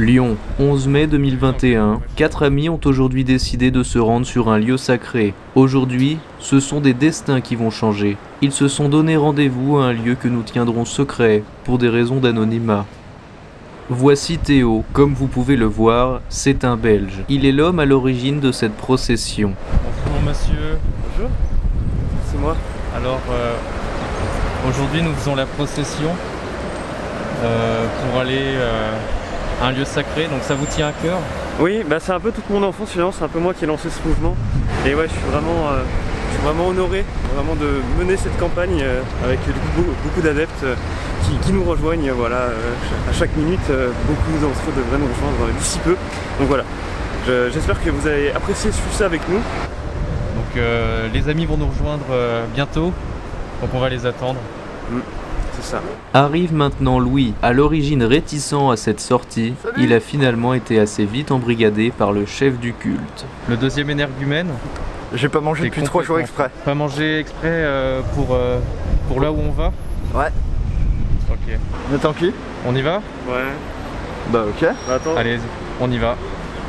Lyon, 11 mai 2021. 4 amis ont aujourd'hui décidé de se rendre sur un lieu sacré. Aujourd'hui, ce sont des destins qui vont changer. Ils se sont donné rendez-vous à un lieu que nous tiendrons secret pour des raisons d'anonymat. Voici Théo. Comme vous pouvez le voir, c'est un Belge. Il est l'homme à l'origine de cette procession. Bonjour monsieur. Bonjour, c'est moi. Alors aujourd'hui nous faisons la procession pour aller à un lieu sacré, donc ça vous tient à cœur? Oui, bah c'est un peu toute mon enfance finalement, c'est un peu moi qui ai lancé ce mouvement. Et ouais, je suis vraiment honoré vraiment de mener cette campagne avec beaucoup d'adeptes qui nous rejoignent voilà, à chaque minute. Beaucoup d'entre eux devraient nous rejoindre d'ici peu. Donc voilà, j'espère que vous allez apprécier suivre ça avec nous. Donc les amis vont nous rejoindre bientôt, donc on va les attendre. C'est ça. Arrive maintenant Louis. À l'origine réticent à cette sortie, il a finalement été assez vite embrigadé par le chef du culte. Le deuxième énergumène. J'ai pas mangé depuis 3 jours exprès. Pas mangé exprès pour là où on va? Ouais. Ok. On attend qui? On y va? Ouais. Bah ok. Bah, attends. Allez, on y va.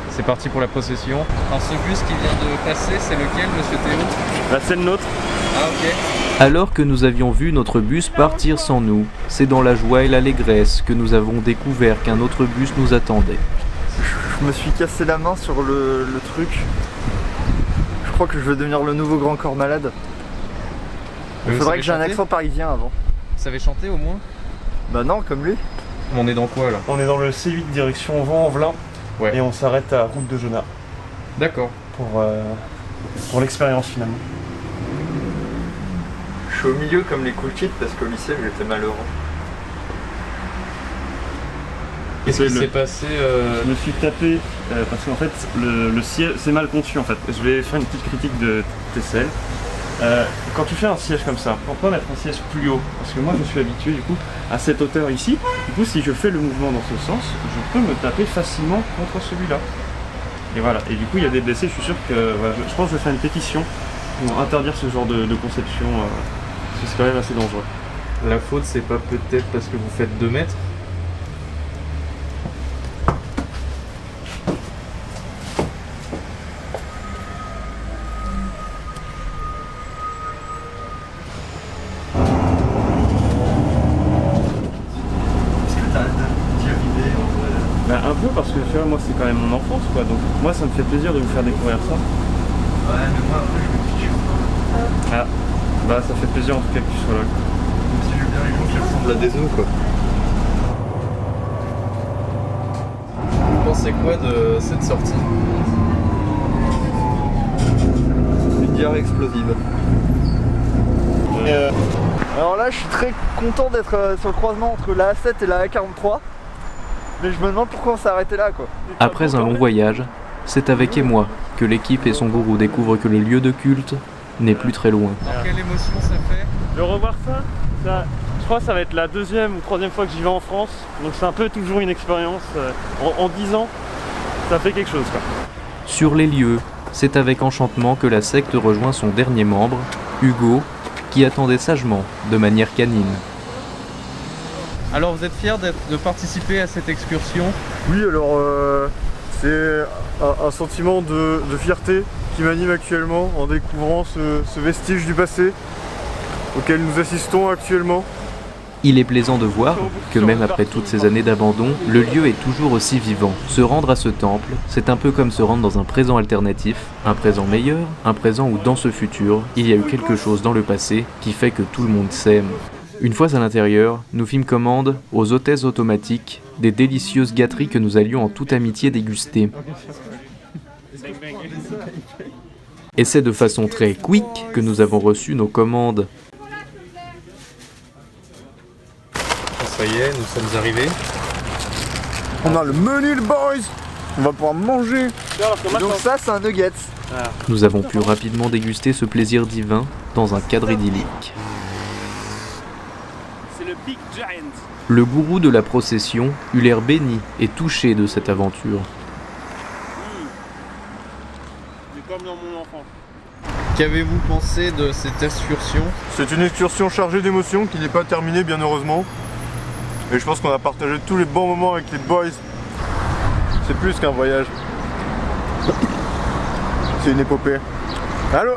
C'est parti pour la procession. Alors ce bus qui vient de passer, c'est lequel, monsieur Théo? Bah, c'est le nôtre. Ah ok. Alors que nous avions vu notre bus partir sans nous, c'est dans la joie et l'allégresse que nous avons découvert qu'un autre bus nous attendait. Je me suis cassé la main sur le truc. Je crois que je vais devenir le nouveau grand corps malade. Il faudrait que j'ai un accent parisien avant. Vous savez chanter au moins? Bah non, comme lui. On est dans quoi là? On est dans le C8 direction Vent-en-Velin. Ouais. Et on s'arrête à Route de Jonat D'accord. pour l'expérience finalement. Je suis au milieu comme les cool kids parce qu'au lycée j'étais malheureux. Qu'est-ce qui s'est passé Je me suis tapé parce qu'en fait le siège c'est mal conçu en fait. Je vais faire une petite critique de TCL. Quand tu fais un siège comme ça, pourquoi mettre un siège plus haut? Parce que moi je suis habitué du coup à cette hauteur ici. Du coup si je fais le mouvement dans ce sens, je peux me taper facilement contre celui-là. Et voilà, et du coup il y a des blessés, je suis sûr que voilà, je pense que je vais faire une pétition pour interdire ce genre de conception, parce que c'est quand même assez dangereux. La faute, c'est pas peut-être parce que vous faites 2 mètres? Est-ce que t'as d'y arriver Bah, un peu parce que tu vois, moi c'est quand même mon enfance quoi, donc moi ça me fait plaisir de vous faire découvrir ça. Ouais, mais moi après je me fiche. Ah, bah ça fait plaisir en tout cas que tu sois là. Même si j'aime bien les gens qui ressemblent à des os quoi. Vous pensez quoi de cette sortie? Une diarrhée explosive. Alors là je suis très content d'être sur le croisement entre la A7 et la A43. Mais je me demande pourquoi on s'est arrêté là quoi. Après un long voyage, c'est avec émoi que l'équipe et son gourou découvrent que le lieu de culte n'est plus très loin. Alors, quelle émotion ça fait? De revoir ça, je crois que ça va être la 2e ou 3e fois que j'y vais en France, donc c'est un peu toujours une expérience. En 10 ans, ça fait quelque chose quoi. Sur les lieux, c'est avec enchantement que la secte rejoint son dernier membre, Hugo, qui attendait sagement, de manière canine. Alors vous êtes fiers de participer à cette excursion? Oui, alors c'est un sentiment de fierté qui m'anime actuellement en découvrant ce vestige du passé auquel nous assistons actuellement. Il est plaisant de voir que même après toutes ces années d'abandon, le lieu est toujours aussi vivant. Se rendre à ce temple, c'est un peu comme se rendre dans un présent alternatif, un présent meilleur, un présent où dans ce futur, il y a eu quelque chose dans le passé qui fait que tout le monde s'aime. Une fois à l'intérieur, nous fîmes commande aux hôtesses automatiques des délicieuses gâteries que nous allions en toute amitié déguster. Et c'est de façon très quick que nous avons reçu nos commandes. Ça y est, nous sommes arrivés. On a le menu, le boys. On va pouvoir manger. Donc ça c'est un nuggets. Nous avons pu rapidement déguster ce plaisir divin dans un cadre idyllique. C'est le Big Giant. Le gourou de la procession eut l'air béni et touché de cette aventure. C'est comme dans mon enfance. Qu'avez-vous pensé de cette excursion? C'est une excursion chargée d'émotions qui n'est pas terminée bien heureusement. Et je pense qu'on a partagé tous les bons moments avec les boys. C'est plus qu'un voyage. C'est une épopée. Allô?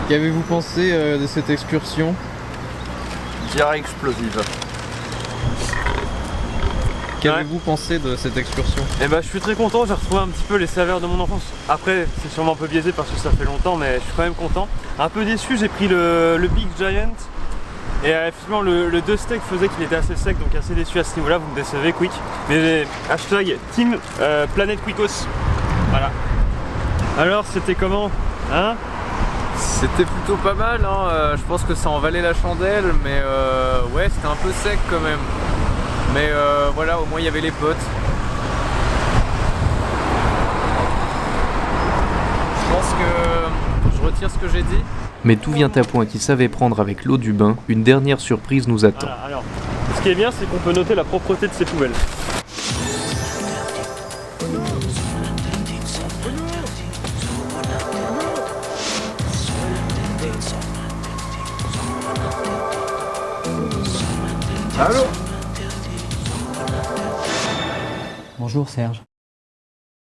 Qu'avez-vous pensé de cette excursion? Diarrhée explosive. Qu'avez-vous pensé de cette excursion? Et bah je suis très content, j'ai retrouvé un petit peu les saveurs de mon enfance. Après c'est sûrement un peu biaisé parce que ça fait longtemps, mais je suis quand même content. Un peu déçu, j'ai pris le Big Giant. Et effectivement le 2 steak faisait qu'il était assez sec, donc assez déçu à ce niveau là, vous me décevez Quick. Mais hashtag Team Planète Quickos. Voilà. Alors c'était comment? Hein? C'était plutôt pas mal, hein. Je pense que ça en valait la chandelle, mais ouais, c'était un peu sec quand même. Mais voilà, au moins il y avait les potes. Je pense que je retire ce que j'ai dit. Mais tout vient à point qu'il savait prendre avec l'eau du bain, une dernière surprise nous attend. Voilà, alors, ce qui est bien, c'est qu'on peut noter la propreté de ces poubelles. Allô? Bonjour Serge.